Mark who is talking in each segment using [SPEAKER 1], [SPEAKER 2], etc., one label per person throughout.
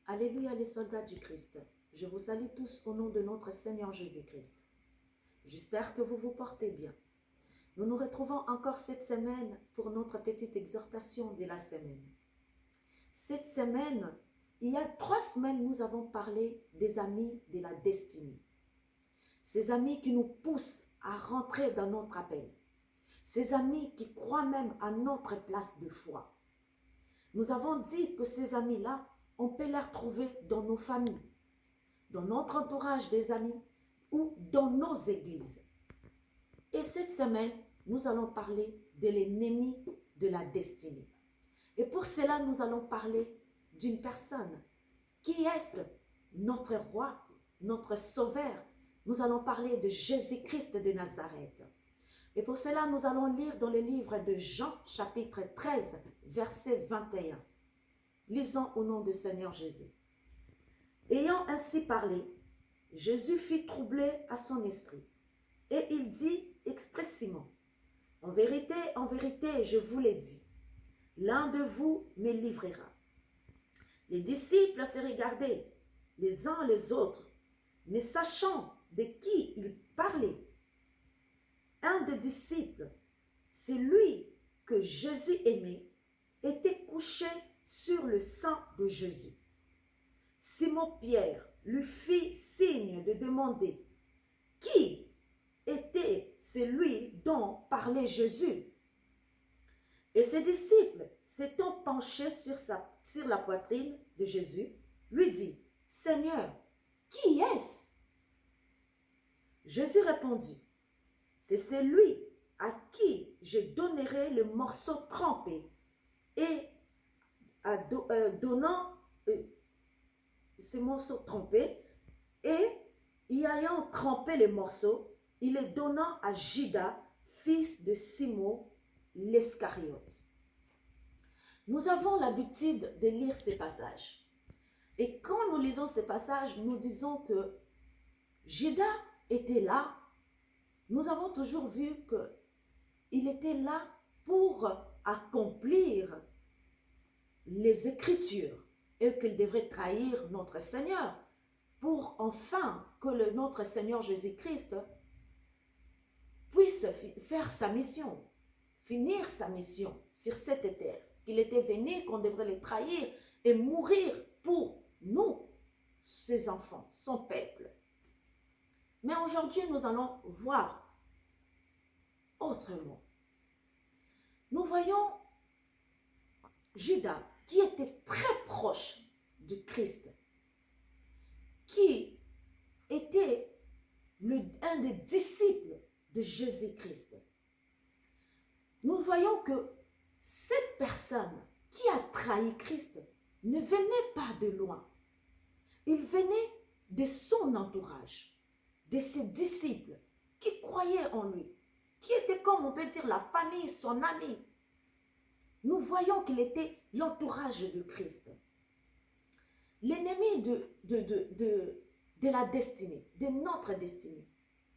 [SPEAKER 1] Alléluia les soldats du Christ. Je vous salue tous au nom de notre Seigneur Jésus-Christ. J'espère que vous vous portez bien. Nous nous retrouvons encore cette semaine pour notre petite exhortation de la semaine. Cette semaine, il y a 3 semaines, nous avons parlé des amis de la destinée. Ces amis qui nous poussent à rentrer dans notre appel. Ces amis qui croient même à notre place de foi. Nous avons dit que ces amis-là, on peut les retrouver dans nos familles, dans notre entourage des amis ou dans nos églises. Et cette semaine, nous allons parler de l'ennemi de la destinée. Et pour cela, nous allons parler d'une personne. Qui est-ce? Notre roi, notre sauveur. Nous allons parler de Jésus-Christ de Nazareth. Et pour cela, nous allons lire dans le livre de Jean, chapitre 13, verset 21. Lisons au nom du Seigneur Jésus. Ayant ainsi parlé, Jésus fit troubler à son esprit. Et il dit expressément, en vérité, je vous l'ai dit, l'un de vous me livrera. Les disciples se regardaient les uns les autres, ne sachant de qui ils parlaient. Un des disciples, celui que Jésus aimait, était couché sur le sein de Jésus. Simon-Pierre lui fit signe de demander qui était celui dont parlait Jésus. Et ses disciples, s'étant penchés sur la poitrine de Jésus, lui dit, « Seigneur, qui est-ce » Jésus répondit, « C'est celui à qui je donnerai le morceau trempé. » Et donnant ce morceau trempé, et y ayant trempé les morceaux, il les donna à Judas, fils de Simon l'Iscariote. Nous avons l'habitude de lire ces passages. Et quand nous lisons ces passages, nous disons que Judas était là. Nous avons toujours vu qu'il était là pour accomplir les Écritures et qu'il devrait trahir notre Seigneur pour enfin que notre Seigneur Jésus-Christ puisse faire sa mission, finir sa mission sur cette terre. Qu'il était venu, qu'on devrait le trahir et mourir pour nous, ses enfants, son peuple. Mais aujourd'hui, nous allons voir autrement. Nous voyons Judas, qui était très proche du Christ, qui était un des disciples de Jésus-Christ. Nous voyons que cette personne qui a trahi Christ ne venait pas de loin. Il venait de son entourage, de ses disciples qui croyaient en lui, qui étaient, comme on peut dire, la famille, son ami. Nous voyons qu'il était l'entourage de Christ. L'ennemi de la destinée, de notre destinée,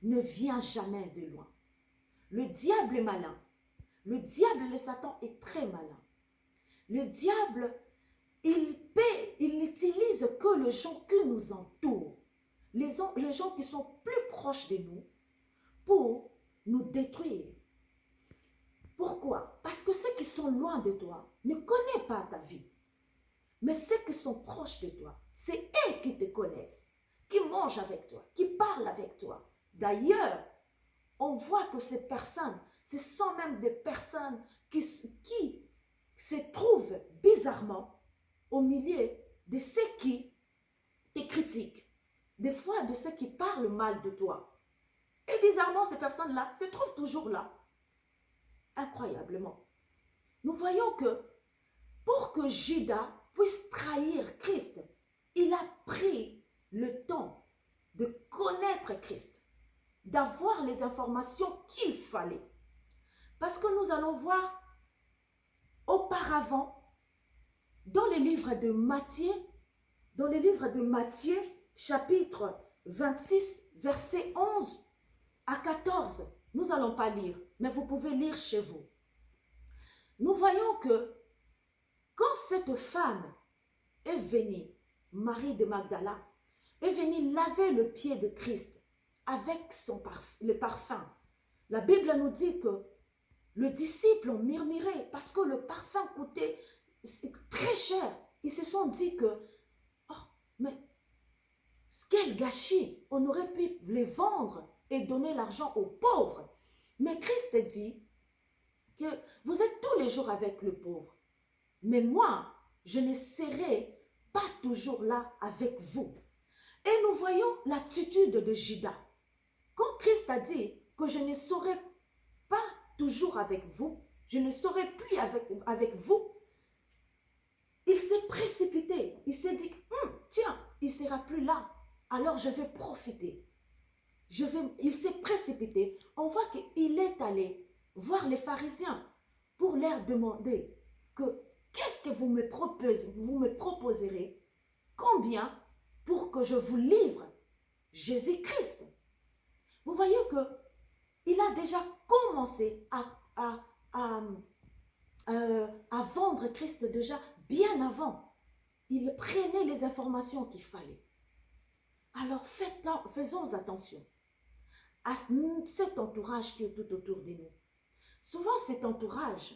[SPEAKER 1] ne vient jamais de loin. Le diable est malin. Le diable, le Satan, est très malin. Le diable, il n'utilise que les gens qui nous entourent, les gens qui sont plus proches de nous, pour nous détruire. Pourquoi? Parce que ceux qui sont loin de toi ne connaissent pas ta vie. Mais ceux qui sont proches de toi, c'est eux qui te connaissent, qui mangent avec toi, qui parlent avec toi. D'ailleurs, on voit que ces personnes, ce sont même des personnes qui se trouvent bizarrement au milieu de ceux qui te critiquent. Des fois, de ceux qui parlent mal de toi. Et bizarrement, ces personnes-là se trouvent toujours là. Incroyablement. Nous voyons que pour que Judas puisse trahir Christ, il a pris le temps de connaître Christ, d'avoir les informations qu'il fallait. Parce que nous allons voir auparavant, dans le livre de Matthieu, chapitre 26, verset 11 à 14, nous n'allons pas lire, mais vous pouvez lire chez vous. Nous voyons que quand cette femme est venue Marie de Magdala, est venue laver le pied de Christ avec le parfum. La Bible nous dit que les disciples ont murmuré parce que le parfum coûtait très cher. Ils se sont dit que, oh, mais quel gâchis, on aurait pu les vendre et donner l'argent aux pauvres. Mais Christ dit que vous êtes tous les jours avec le pauvre. Mais moi, je ne serai pas toujours là avec vous. Et nous voyons l'attitude de Judas. Quand Christ a dit que je ne serai pas toujours avec vous, je ne serai plus avec vous, il s'est précipité. Il s'est dit, tiens, il ne sera plus là. Alors je vais profiter. Il s'est précipité. On voit qu'il est allé voir les pharisiens pour leur demander que qu'est-ce que vous me proposerez, combien pour que je vous livre Jésus-Christ. Vous voyez qu'il a déjà commencé à vendre Christ déjà bien avant. Il prenait les informations qu'il fallait. Alors faisons attention à cet entourage qui est tout autour de nous. Souvent cet entourage,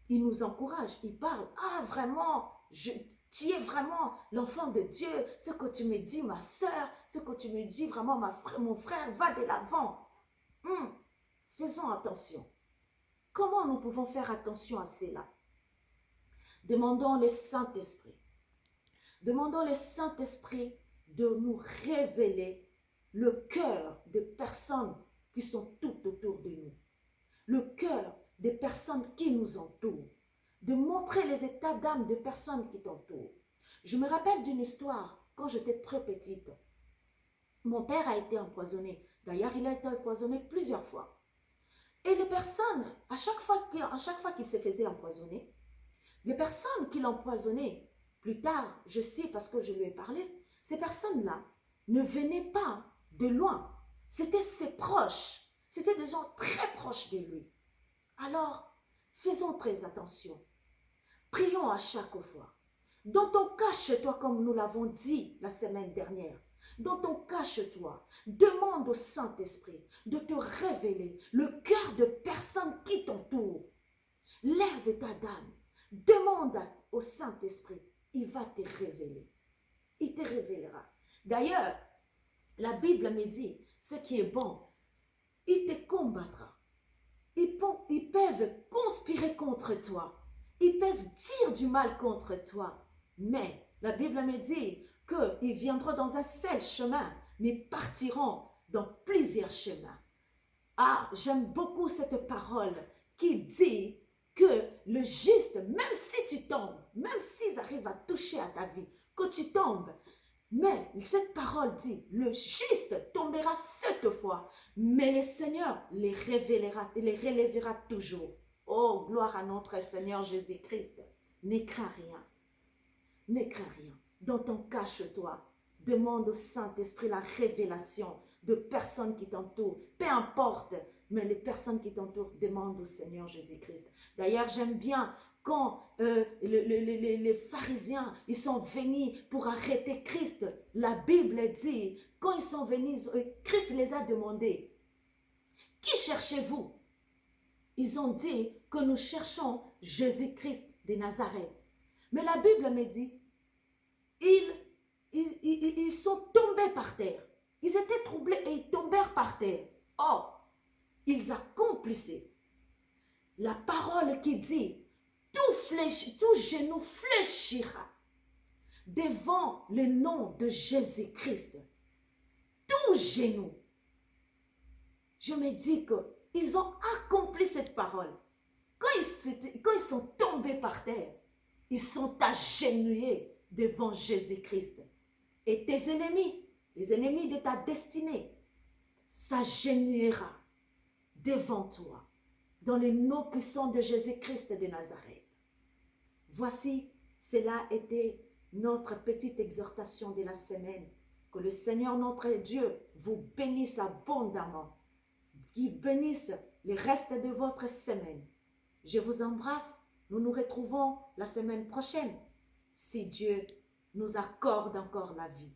[SPEAKER 1] il nous encourage, il parle, ah vraiment, tu es vraiment l'enfant de Dieu, ce que tu me dis ma soeur, ce que tu me dis vraiment mon frère, va de l'avant. Faisons attention. Comment nous pouvons faire attention à cela? Demandons le Saint-Esprit. Demandons le Saint-Esprit de nous révéler le cœur des personnes qui sont tout autour de nous. Le cœur des personnes qui nous entourent. De montrer les états d'âme des personnes qui t'entourent. Je me rappelle d'une histoire quand j'étais très petite. Mon père a été empoisonné. D'ailleurs, il a été empoisonné plusieurs fois. Et les personnes, à chaque fois qu'il se faisait empoisonner, les personnes qui l'empoisonnaient, plus tard, je sais parce que je lui ai parlé, ces personnes-là ne venaient pas de loin. C'était ses proches. C'était des gens très proches de lui. Alors, faisons très attention. Prions à chaque fois. Dans ton cas chez toi, comme nous l'avons dit la semaine dernière, dans ton cas chez toi, demande au Saint-Esprit de te révéler le cœur de personnes qui t'entourent, leurs états d'âme. Demande au Saint-Esprit, il va te révéler. Il te révélera. D'ailleurs, la Bible me dit, ce qui est bon, il te combattra. Ils peuvent conspirer contre toi. Ils peuvent dire du mal contre toi. Mais la Bible me dit qu'ils viendront dans un seul chemin, mais partiront dans plusieurs chemins. Ah, j'aime beaucoup cette parole qui dit que le juste, même si tu tombes, même s'ils arrivent à toucher à ta vie, que tu tombes, mais cette parole dit, le juste tombera 7 fois, mais le Seigneur les relèvera toujours. Oh, gloire à notre Seigneur Jésus-Christ. Ne crains rien. Ne crains rien. Dans ton cache-toi, demande au Saint-Esprit la révélation de personnes qui t'entourent. Peu importe, mais les personnes qui t'entourent demandent au Seigneur Jésus-Christ. D'ailleurs, j'aime bien quand les pharisiens, ils sont venus pour arrêter Christ. La Bible dit, quand ils sont venus, Christ les a demandé, qui cherchez-vous? Ils ont dit que nous cherchons Jésus-Christ de Nazareth. Mais la Bible me dit, ils sont tombés par terre. Ils étaient troublés et ils tombèrent par terre. Or, ils accomplissaient la parole qui dit, tout genou fléchira devant le nom de Jésus-Christ. Tout genou. Je me dis qu'ils ont accompli cette parole. Quand ils sont tombés par terre, ils sont agenouillés devant Jésus-Christ. Et tes ennemis, les ennemis de ta destinée, s'agenouillera devant toi, dans le nom puissant de Jésus-Christ de Nazareth. Voici, cela était notre petite exhortation de la semaine. Que le Seigneur notre Dieu vous bénisse abondamment, qu'il bénisse le reste de votre semaine. Je vous embrasse. Nous nous retrouvons la semaine prochaine, si Dieu nous accorde encore la vie.